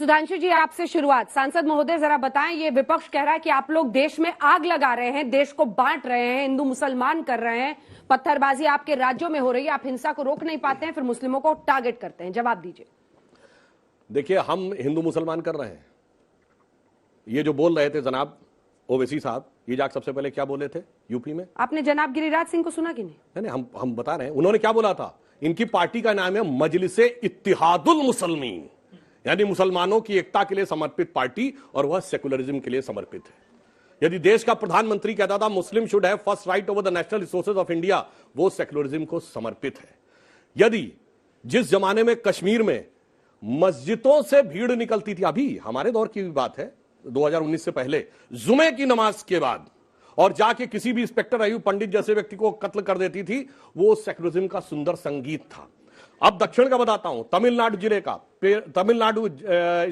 सुधांशु जी, आपसे शुरुआत। सांसद महोदय, जरा बताएं, ये विपक्ष कह रहा है कि आप लोग देश में आग लगा रहे हैं, देश को बांट रहे हैं, हिंदू मुसलमान कर रहे हैं, पत्थरबाजी आपके राज्यों में हो रही है, आप हिंसा को रोक नहीं पाते हैं, फिर मुस्लिमों को टारगेट करते हैं। जवाब दीजिए। देखिए, हम हिंदू मुसलमान कर रहे हैं। ये जो बोल रहे थे जनाब ओवैसी साहब, ये जाके सबसे पहले क्या बोले थे यूपी में? आपने जनाब गिरिराज सिंह को सुना कि नहीं? हम बता रहे हैं, उन्होंने क्या बोला था। इनकी पार्टी का नाम है मजलिसे इत्तिहादुल मुसलमीन, यानी मुसलमानों की एकता के लिए समर्पित पार्टी, और वह सेकुलरिज्म के लिए समर्पित है। यदि देश का प्रधानमंत्री कहता था मुस्लिम should have first right over the national resources of India, वो सेकुलरिज्म को समर्पित है। यदि जिस जमाने में कश्मीर में मस्जिदों से भीड़ निकलती थी, अभी हमारे दौर की भी बात है, 2019 से पहले, जुमे की नमाज के बाद, और जाके किसी भी इंस्पेक्टर अयूब पंडित जैसे व्यक्ति को कत्ल कर देती थी, वो सेकुलरिज्म का सुंदर संगीत था। अब दक्षिण का बताता हूं, तमिलनाडु जिले का, तमिलनाडु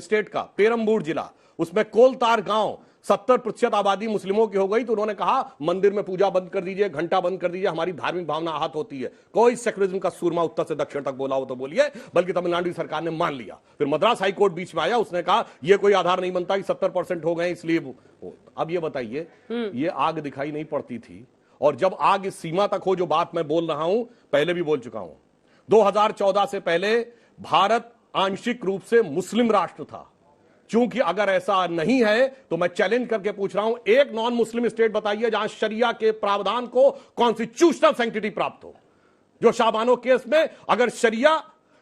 स्टेट का पेरम्बूर जिला, उसमें कोलतार गांव 70% आबादी मुस्लिमों की हो गई, तो उन्होंने कहा मंदिर में पूजा बंद कर दीजिए, घंटा बंद कर दीजिए, हमारी धार्मिक भावना आहत होती है। कोई सेकुलरिज्म का सूरमा उत्तर से दक्षिण तक बोला हो तो बोलिए, बल्कि तमिलनाडु सरकार ने मान लिया। फिर मद्रास हाईकोर्ट बीच में आया, उसने कहा यह कोई आधार नहीं बनता कि 70% हो गए इसलिए। अब ये बताइए, ये आग दिखाई नहीं पड़ती थी, और जब आग इस सीमा तक हो, जो बात मैं बोल रहा हूं पहले भी बोल चुका हूं, 2014 से पहले भारत आंशिक रूप से मुस्लिम राष्ट्र था। चूंकि अगर ऐसा नहीं है तो मैं चैलेंज करके पूछ रहा हूं, एक नॉन मुस्लिम स्टेट बताइए जहां शरिया के प्रावधान को कॉन्स्टिट्यूशनल सैंक्टिटी प्राप्त हो। जो शाहबानो केस में अगर शरिया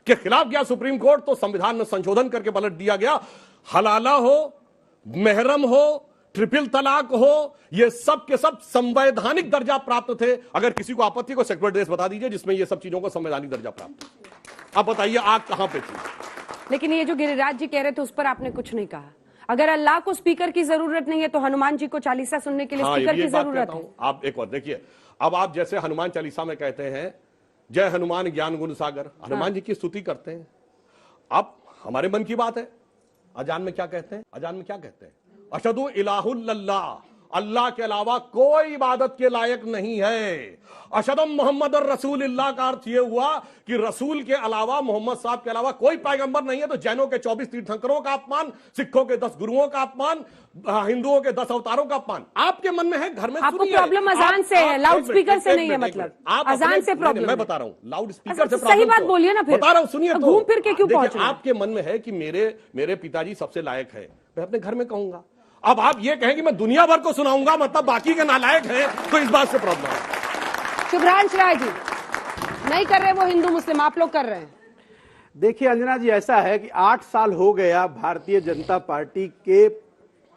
के खिलाफ गया सुप्रीम कोर्ट, तो संविधान में संशोधन करके पलट दिया गया। हलाला हो, महरम हो, ट्रिपल तलाक हो, ये सब के सब संवैधानिक दर्जा प्राप्त थे। अगर किसी को आपत्ति, को सेक्युलर देश बता दीजिए जिसमें ये सब चीजों को संवैधानिक दर्जा प्राप्त है। अब बताइए आग कहां पे थी? लेकिन ये जो गिरिराज जी कह रहे थे, उस पर आपने कुछ नहीं कहा। अगर अल्लाह को स्पीकर की जरूरत नहीं है, तो हनुमान जी को चालीसा सुनने के लिए स्पीकर की जरूरत है। आप एक बार देखिए, अब आप जैसे हनुमान चालीसा में कहते हैं जय हनुमान ज्ञान गुण सागर, हनुमान जी की स्तुति करते हैं। अब हमारे मन की बात है, अजान में क्या कहते हैं? अजान में क्या कहते हैं? अशहदु इलाहुल्लाह, अल्लाह के अलावा कोई इबादत के लायक नहीं है। अशहदु मोहम्मद रसूलुल्लाह का अर्थ यह हुआ कि रसूल के अलावा, मोहम्मद साहब के अलावा कोई पैगंबर नहीं है। तो जैनों के 24 तीर्थंकरों का अपमान, सिखों के 10 गुरुओं का अपमान, हिंदुओं के 10 अवतारों का अपमान आपके मन में है। घर में आपको प्रॉब्लम अजान से है, लाउड स्पीकर से नहीं है। मतलब अजान से प्रॉब्लम? मैं बता रहा हूं, लाउड स्पीकर से सही बात बोलिए ना। फिर बता रहा हूं, सुनिए। तो घूम फिर के क्यों पहुंचे? आपके मन में है कि मेरे पिताजी सबसे लायक है, मैं अपने घर में कहूंगा। अब आप ये कहें कि मैं दुनिया भर को सुनाऊंगा, मतलब बाकी के नालायक हैं, तो इस बात से प्रॉब्लम है। शुभ्रांश राय जी नहीं कर रहे वो हिंदू मुस्लिम, आप लोग कर रहे हैं। देखिए अंजना जी, ऐसा है कि 8 साल हो गया भारतीय जनता पार्टी के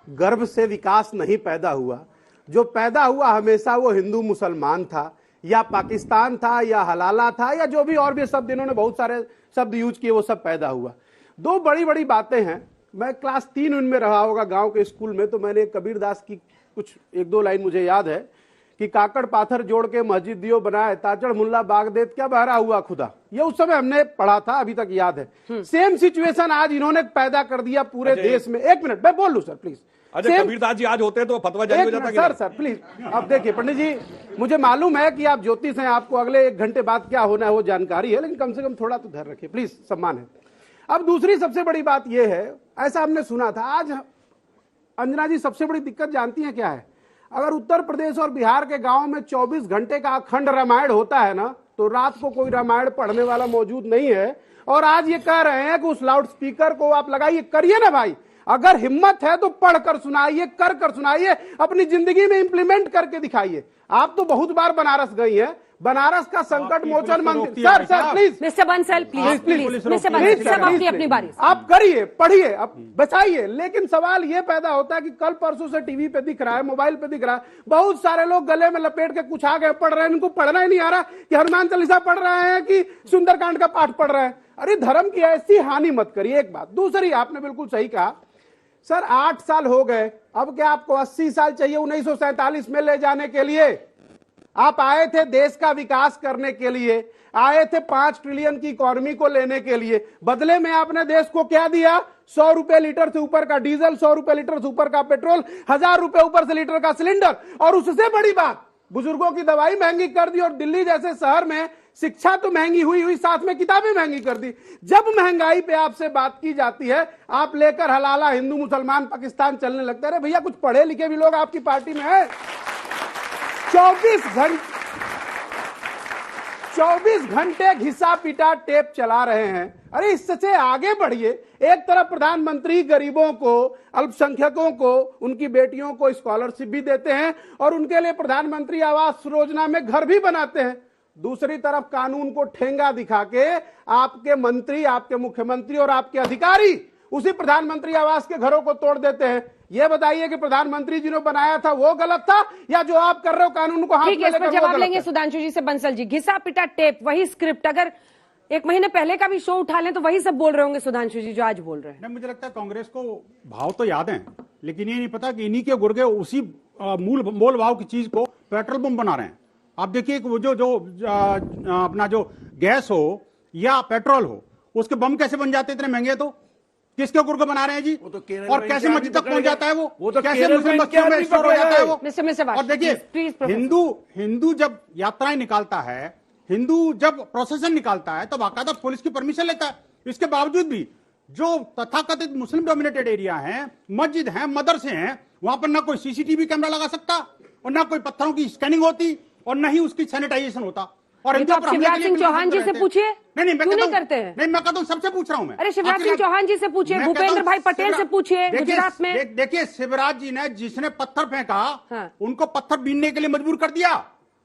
गर्भ से विकास नहीं पैदा हुआ। जो पैदा हुआ हमेशा वो हिंदू मुसलमान था, या पाकिस्तान था, या हलाला था, या जो भी और भी शब्द इन्होंने बहुत सारे शब्द यूज किए, वो सब पैदा हुआ। दो बड़ी बड़ी बातें हैं। मैं क्लास 3 उनमें रहा होगा गांव के स्कूल में, तो मैंने कबीरदास की कुछ 1-2 लाइन मुझे याद है कि काकड़ पाथर जोड़ के मस्जिद दियो बनाए, ताचड़ मुल्ला बाग देत क्या बहरा हुआ खुदा। ये उस समय हमने पढ़ा था, अभी तक याद है। सेम सिचुएशन आज इन्होंने पैदा कर दिया पूरे देश में। एक मिनट मैं बोल लूं सर प्लीज। कबीरदास जी आज होते तो फतवा जारी हो जाता। सर प्लीज, अब देखिए पंडित जी, मुझे मालूम है कि आप ज्योतिष हैं, आपको अगले 1 घंटे बाद क्या होना है वो जानकारी है, लेकिन कम से कम थोड़ा तो धैर्य रखिए प्लीज, सम्मान है। अब दूसरी सबसे बड़ी बात यह है, ऐसा हमने सुना था। आज अंजना जी सबसे बड़ी दिक्कत जानती हैं क्या है? अगर उत्तर प्रदेश और बिहार के गांव में 24 घंटे का अखंड रामायण होता है ना, तो रात को कोई रामायण पढ़ने वाला मौजूद नहीं है। और आज ये कह रहे हैं कि उस लाउड स्पीकर को आप लगाइए। करिए ना भाई, अगर हिम्मत है तो पढ़कर सुनाइए, कर सुनाइए, अपनी जिंदगी में इंप्लीमेंट करके दिखाइए। आप तो बहुत बार बनारस गई हैं, बनारस का संकट मोचन मंदिर। Sir please mister Bansal, please mister Bansal, सब अपनी बारी आप करिए, पढ़िए, अब बचाइए। लेकिन सवाल ये पैदा होता है कि कल परसों से टीवी पे दिख रहा है, मोबाइल पे दिख रहा है, बहुत सारे लोग गले में लपेट के कुछ आगे पढ़ रहे हैं। इनको पढ़ना ही नहीं आ रहा कि हनुमान चालीसा पढ़ रहे हैं कि सुंदरकांड का पाठ पढ़ रहे हैं। अरे धर्म की ऐसी हानि मत करिए। एक बात। दूसरी, आपने बिल्कुल सही कहा सर, 8 साल हो गए, अब क्या आपको 80 साल चाहिए 1947 में ले जाने के लिए? आप आए थे देश का विकास करने के लिए, आए थे 5 ट्रिलियन की इकोनॉमी को लेने के लिए। बदले में आपने देश को क्या दिया? 100 रुपए लीटर से ऊपर का डीजल, 100 रुपए लीटर से ऊपर का पेट्रोल, 1000 रुपए ऊपर से लीटर का सिलेंडर। और उससे बड़ी बात, बुजुर्गों की दवाई महंगी कर दी। और दिल्ली जैसे शहर में शिक्षा तो महंगी हुई हुई, साथ में किताबें महंगी कर दी। जब महंगाई पे आपसे बात की जाती है, आप लेकर हलाला हिंदू मुसलमान पाकिस्तान चलने लगता है। अरे भैया, कुछ पढ़े लिखे भी लोग आपकी पार्टी में है। 24 घंटे घिसा पिटा टेप चला रहे हैं। अरे इससे आगे बढ़िए। एक तरफ प्रधानमंत्री गरीबों को, अल्पसंख्यकों को, उनकी बेटियों को स्कॉलरशिप भी देते हैं और उनके लिए प्रधानमंत्री आवास योजना में घर भी बनाते हैं। दूसरी तरफ कानून को ठेंगा दिखा के आपके मंत्री, आपके मुख्यमंत्री और आपके अधिकारी उसी प्रधानमंत्री आवास के घरों को तोड़ देते हैं। ये बताइए कि प्रधानमंत्री जी ने बनाया था वो गलत था, या जो आप कर रहे हो कानून को हाथ में लेकर वो गलत है? जवाब लेंगे सुधांशु जी से। बंसल जी, घिसा पिटा टेप, वही स्क्रिप्ट, अगर 1 महीने पहले का भी शो उठा लें तो वही सब बोल रहे होंगे सुधांशु जी जो आज बोल रहे हैं। मुझे लगता है कांग्रेस को भाव तो याद है, लेकिन ये नहीं पता कि इन्हीं के गुर्गे उसी मोल भाव की चीज को पेट्रोल पंप बना रहे हैं। आप देखिए वो जो अपना जो गैस हो या पेट्रोल हो, उसके बम कैसे बन जाते इतने महंगे? तो किसके गुर्गे बना रहे हैं जी? और कैसे मस्जिद तक पहुंच जाता है वो? तो कैसे मुस्लिम बस्तियों में स्टोर हो जाता है वो? और देखिए, हिंदू जब यात्राएं निकालता है, हिंदू जब प्रोसेशन निकालता है, तो बाकायदा पुलिस की परमिशन लेता है। इसके बावजूद भी जो तथाकथित मुस्लिम डोमिनेटेड एरिया है, मस्जिद है, मदरसे हैं, वहां पर ना कोई सीसीटीवी कैमरा लगा सकता और ना कोई पत्थरों की स्कैनिंग होती और न ही उसकी सैनिटाइजेशन होता। और तो आप शिवराज सिंह चौहान जी से पूछिए, नहीं क्यों नहीं करते हैं? नहीं, मैं कहता हूं सबसे पूछ रहा हूं मैं। अरे शिवराज सिंह चौहान जी से पूछिए, भूपेंद्र भाई पटेल से पूछिए गुजरात में। देखिए, शिवराज जी ने जिसने पत्थर फेंका, हाँ। उनको पत्थर बीनने के लिए मजबूर कर दिया।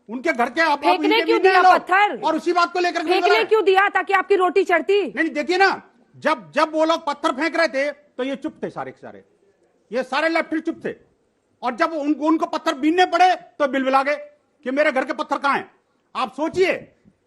उनके घर के आप फेंकने क्यों दिया पत्थर? और उसी बात को लेकर फेंकने क्यों दिया? ताकि आपकी रोटी चढ़ती। नहीं, देखिए ना, जब वो लोग पत्थर फेंक रहे थे तो ये चुप थे, सारे के सारे, ये सारे लेफ्टिस्ट चुप थे। और जब उनको पत्थर बीनने पड़े तो बिलबिला गए कि मेरे घर के पत्थर कहां हैं। आप सोचिए,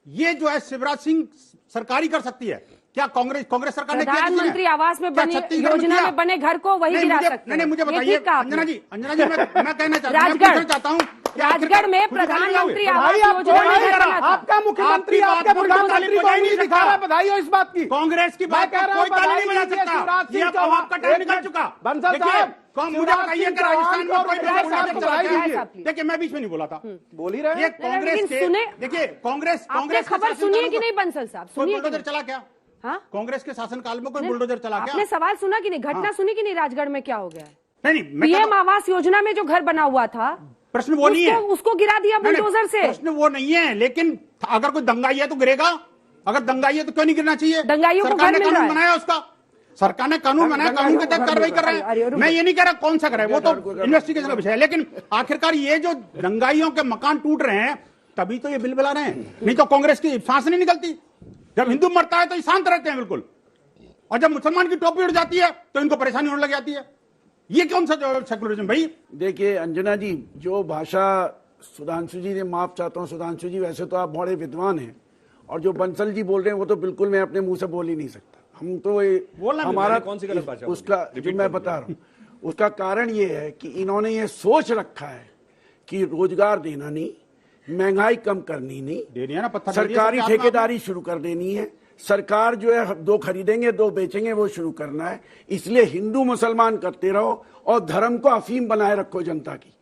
ये जो है शिवराज सिंह सरकारी कर सकती है क्या? कांग्रेस सरकार ने प्रधानमंत्री आवास में बनी योजना में बने घर को वही गिरा सकते हैं? नहीं, मुझे बताइए अंजना जी, मैं कहना चाहता हूँ, राजगढ़ में प्रधानमंत्री आवास योजना में आपका मुख्यमंत्री, आपका प्रधानमंत्री को नहीं दिखा रहा। बधाई हो इस बात की। कांग्रेस की बात कह रहा हूँ, कोई ताली नहीं बजा सकता। आपका टाइम निकल चुका। बंसल साहब, मुझे बताइए कि राजस्थान में कोई प्रोजेक्ट चला क्या? देखिए, मैं बीच में नहीं बोला था, बोल ही रहे। ये कांग्रेस के, देखिए कांग्रेस खबर सुनिए कि नहीं बंसल साहब? सुनिए, बुलडोजर चला क्या? हाँ, कांग्रेस के शासनकाल में कोई बुलडोजर चला क्या? आपने सवाल सुना कि नहीं? घटना सुनी कि नहीं? राजगढ़ में क्या हो गया? नहीं, पीएम आवास योजना में जो घर बना हुआ था, प्रश्न वो नहीं है, उसको गिरा दिया बुलडोजर से। प्रश्न वो नहीं है, लेकिन अगर कोई दंगाई है तो गिरेगा। अगर दंगाई है तो क्यों नहीं गिरना चाहिए? दंगाइयों को सरकार ने कानून बनाया, उसका सरकार ने कानून बनाया, कानून के तहत कार्रवाई कर रहे हैं। मैं ये नहीं कह रहा कौन सा करे, वो तो इन्वेस्टिगेशन का विषय है। लेकिन आखिरकार ये जो दंगाइयों के मकान टूट रहे हैं, तभी तो ये बिल बना रहे हैं। नहीं तो कांग्रेस की सांस नहीं निकलती। जब हिंदू मरता है तो ये शांत रहते हैं बिल्कुल, और जब मुसलमान की टोपी उड़ जाती है तो इनको परेशानी होने लग जाती है। ये कौन सा सेकुलरिज्म भाई? देखिए अंजना जी, जो भाषा सुधांशु जी ने, माफ चाहता हूं सुधांशु जी, वैसे तो आप बड़े विद्वान हैं, और जो बंसल जी बोल रहे हैं वो तो बिल्कुल मैं अपने मुंह से बोल ही नहीं सकता। हम तो हमारा कौन सी गलत भाषा? उसका जो मैं बता रहा हूं, उसका कारण ये है कि इन्होंने ये सोच रखा है कि रोजगार देना नहीं, महंगाई कम करनी नहीं, सरकारी ठेकेदारी शुरू कर देनी है, सरकार जो है 2 खरीदेंगे 2 बेचेंगे वो शुरू करना है। इसलिए हिंदू मुसलमान करते रहो और धर्म को अफीम बनाए रखो जनता की।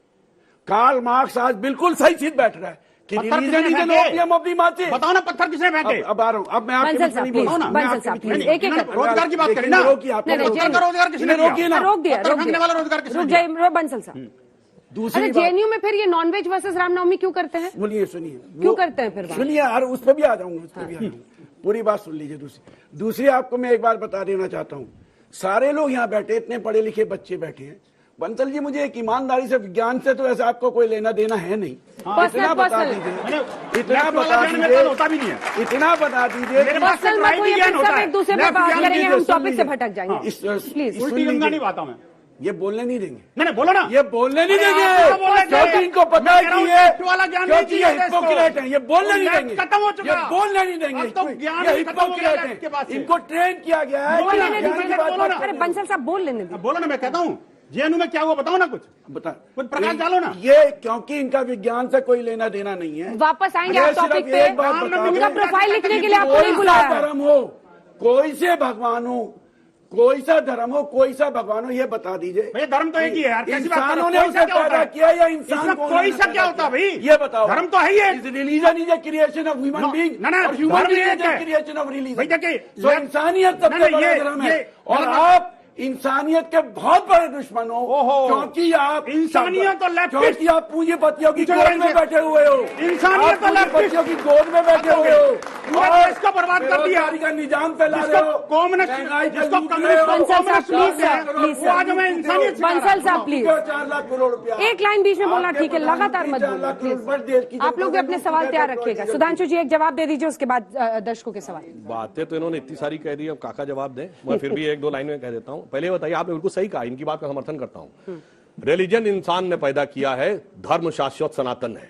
कार्ल मार्क्स आज बिल्कुल सही चीज बैठ रहा है कि religion is an opium of the masses. बताओ ना, पत्थर किसने फेंके? अब आ रहा हूं, अब मैं आपके पीछे नहीं बोल रहा हूं। एक रोजगार की बात करें ना, रोजगार किसने रोकिए ना, रोक दिया वाला रोजगार किसने? बंसल साहब, दूसरी जेएनयू में फिर ये नॉनवेज वर्सेस रामनवमी क्यों करते हैं? सुनिए क्यों करते हैं फिर? सुनिए यार, उस पर भी आ जाऊंगा, पूरी बात सुन लीजिए। दूसरी आपको मैं एक बात बता देना चाहता हूँ, सारे लोग यहाँ बैठे, इतने पढ़े लिखे बच्चे बैठे हैं। बंसल जी, मुझे एक ईमानदारी से, विज्ञान से तो ऐसे आपको कोई लेना देना है नहीं। इतना बता दीजिए, इतना बता दीजिए, एक दूसरे में बात करेंगे, हम टॉपिक से भटक जाएंगे। प्लीज, उल्टी गंगा नहीं बात हूं मैं। ये बोलने नहीं देंगे। नहीं, बोलो ना। ये बोलने नहीं देंगे, क्योंकि इनको पता है कि ये हिपोक्रेट है। ये बोलने नहीं देंगे, खत्म हो चुका। ये बोलने नहीं देंगे, ये हिपोक्रेट है, इनको ट्रेन किया गया है। अरे बंसल साहब बोल लेने दीजिए। बोलो ना, मैं कहता हूँ जेएनयू में क्या हुआ, बताओ ना, कुछ प्रकाश डालो ना। ये क्योंकि इनका विज्ञान से कोई लेना देना नहीं है। वापस आएंगे आप टॉपिक पे। उनका प्रोफाइल लिखने के लिए आपको नहीं बुलाया। धर्म हो, कोई से भगवान हो, कोई सा धर्म हो, कोई सा भगवान हो, ये बता दीजिए। भैया धर्म तो एक ही है यार, कैसी बात कर रहे हो? इंसानों ने कोई उसे सा क्या होता पैदा है? किया या इंसान इसमें को कोई सा क्या होता है भाई? ये बताओ। धर्म तो है ही है। Religion is a creation of human being, ना, और ह्यूमन धर्म बीइंग एक इज ए है। Creation of religion. भाई देखिए, तो इंसानियत सबसे नहीं, बड़ा ये- धर्म ये- है, और गलत- आप इंसानियत के बहुत बड़े दुश्मन हो, ओहो। क्योंकि आप इंसानियत तो लेफ्टिस्ट- क्योंकि आप पूंजीपतियों की पूछो गोद इनसे। में बैठे हुए हो। इंसानियत आप तो लेफ्टिस्ट- पूंजीपतियों की गोद में बैठे हुए हो पूरा और देश को बर्बाद कर दिया। बेरोजगारी का निजाम फैला रहे जिसको हो, कम्युनिस्ट महंगाई का जिसको लूट कम्युनिस्ट रहे हो। बंसल साहब, प्लीज सर, प्लीज वो आज हमें इंसानियत सिखा रहा है। बंसल साहब प्लीज, 4 लाख करोड़ रुपया। एक लाइन बीच में बोलना आपके ठीक है, लगातार मत 4 लाख बोलिए करोड़ पर देश की प्लीज। आप लोग भी अपने सवाल तैयार रखिएगा। सुधांशु जी एक जवाब दे दीजिए, उसके बाद दर्शकों के सवाल। बातें तो इन्होंने इतनी सारी कह दी, अब काका जवाब दें। मैं फिर भी एक दो लाइन में कह देता हूं। पहले बताइए, आपने बिल्कुल सही कहा, इनकी बात का समर्थन करता हूं। रिलीजन इंसान ने पैदा किया है, धर्म शाश्वत सनातन है।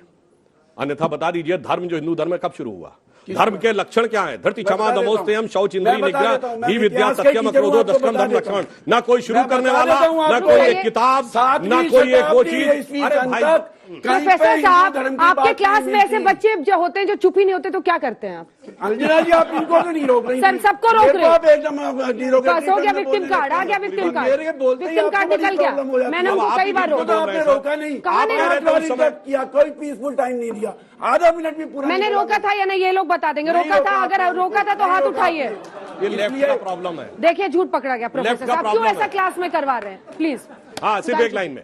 अन्यथा बता दीजिए, धर्म जो हिंदू धर्म है कब शुरू हुआ? धर्म के लक्षण क्या है? धरती क्षमा दमोस्तेयम शौच इंद्रिय निग्रह धी विद्या सत्यम क्रोधो दशकम धर्म लक्षण। ना कोई शुरू करने वाला, ना कोई एक किताब, ना कोई एक वो चीज। अरे भाई, प्रोफेसर साहब, आपके क्लास में ऐसे बच्चे जो होते हैं जो चुप ही नहीं होते, तो क्या करते हैं आप? अंजना जी, आप इनको तो नहीं रोक रही। सर, सबको रोक रहे हैं। आप एकदम नहीं रोक रहे। बस हो गया विक्टिम कार्ड, आ गया विक्टिम कार्ड, विक्टिम कार्ड निकल गया। मैंने उनको कई बार तो रोका, आपने रोका नहीं, कहाँ ने आपने किया, कोई पीसफुल टाइम नहीं दिया, आधा मिनट भी पूरा मैंने नहीं रोका था या नहीं, ये लोग बता देंगे। रोका था? अगर रोका था तो हाथ उठाइए। ये लेफ्ट का प्रॉब्लम है। देखिए झूठ पकड़ा गया प्रोफेसर Left का साहब, क्यों problem ऐसा है। क्लास में करवा रहे हैं प्लीज। हाँ, सिर्फ एक लाइन में।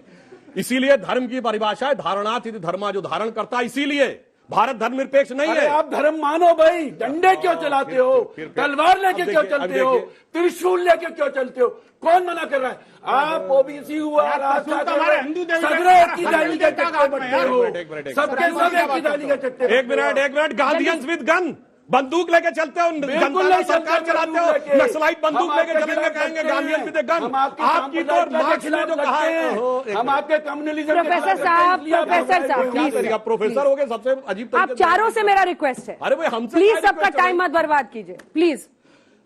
इसीलिए धर्म की परिभाषा है धारणात इति धर्मा, जो धारण करता है। इसीलिए भारत धर्मनिरपेक्ष नहीं अरे है। आप धर्म मानो भाई, डंडे क्यों चलाते हो, तलवार लेके अब क्यों देखिए, चलते हो, त्रिशूल लेके क्यों चलते हो? कौन मना कर रहा है? आप ओबीसी हुआ, त्रिशूल तो हमारे हिंदू देवी सगरे एक की देवता डाली के चट्टे बट्टे हो, एक मिनट, सबके सब एक की डाली के चट्टे। एक मिनट, गांधीयंस विद गन, बंदूक लेके चलते हो, जनता नहीं का सरकार चलते चलाते बंदूक हो, लेके। नक्सलाइट बंदूक हम लेके आपके चलेंगे, खिलाफ कहेंगे लड़ते गांधीयंस हैं। With gun. हम आपके आपकी तो सांप्रदायिकता के मार्क्स में खिलाफ जो कहा लड़ते है, हैं। हम आपके कम्युनिज्म के प्रोफेसर खिलाफ साहब, लड़ते हैं। प्रोफेसर साहब, क्या प्लीज। तरीका? प्रोफेसर हो गए, सबसे अजीब आप चारों से मेरा रिक्वेस्ट है, अरे भाई, हमसे प्लीज क्या सबका request है टाइम भाई? मत बर्बाद कीजिए प्लीज।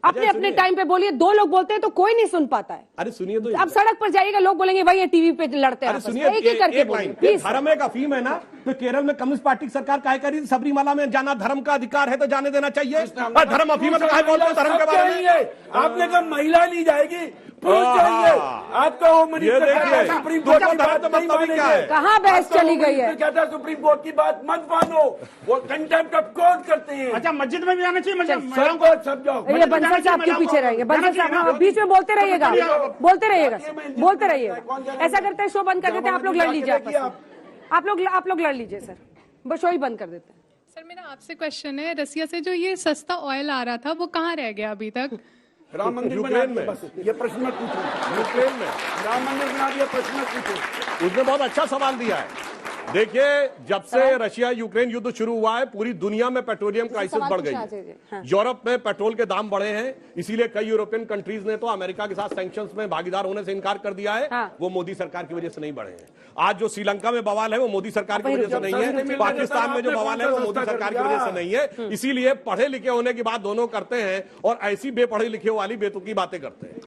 अपने अपने सुनिए। टाइम पे बोलिए। दो लोग बोलते हैं तो कोई नहीं सुन पाता है। अरे सुनिए तो, अब सड़क पर जाइएगा, लोग बोलेंगे भाई ये टीवी पे लड़ते हैं अरे आपस में। सुनिए, एक ही करके एक बोलिए लाइन। प्लीज। धर्म एक अफीम है ना, तो केरल में कम्युनिस्ट पार्टी की सरकार काय करी? सबरीमाला में जाना धर्म का अधिकार है तो जाने देना चाहिए। और धर्म अफीम है तो काय बोलते हो धर्म के बारे में? आपने कहा महिला नहीं जाएगी, पुरुष चाहिए। आपका होम ये मिनिस्टर देखिए, कहता है सुप्रीम दो कोर्ट तो की धर्म बात तो नहीं मतलब ही क्या मानेंगे। है? कहाँ बहस आपका चली होम गई है? मिनिस्टर कहता है सुप्रीम कोर्ट की बात मत मानो, वो कंटेम्प्ट ऑफ कोर्ट करते हैं। अच्छा, मस्जिद में भी जाना चाहिए। सब को सब जाओ। ये बंसल साहब क्यों पीछे रहेंगे? बंसल साहब बीच में बोलते रहिएगा, बोलते रहिएगा, बोलते रहिएगा। ऐसा करते हैं, शो बंद कर देते हैं। आप लोग लड़ लीजिए आपस में। आप लोग लड़ लीजिए सर, बस शो ही बंद कर देते हैं। सर मेरा आपसे क्वेश्चन है, रसिया से जो ये सस्ता ऑयल आ रहा था वो कहाँ रह गया अभी तक? राम मंदिर बना यूक्रेन दिया, में। बस ये प्रश्न मत पूछो। यूक्रेन में राम मंदिर बना दिया, प्रश्न मत पूछो। उसने बहुत अच्छा सवाल दिया है। देखिए, जब से रशिया यूक्रेन युद्ध शुरू हुआ है, पूरी दुनिया में पेट्रोलियम क्राइसिस बढ़ गई है। यूरोप में पेट्रोल के दाम बढ़े हैं, इसीलिए कई यूरोपियन कंट्रीज ने तो अमेरिका के साथ सैंक्शंस में भागीदार होने से इनकार कर दिया है। वो मोदी सरकार की वजह से नहीं बढ़े हैं। आज जो श्रीलंका में बवाल है वो मोदी सरकार की वजह से नहीं है, पाकिस्तान में जो बवाल है वो मोदी सरकार की वजह से नहीं है। इसीलिए पढ़े लिखे होने की बात दोनों करते हैं और ऐसी बेपढ़े लिखे वाली बेतुकी बातें करते हैं।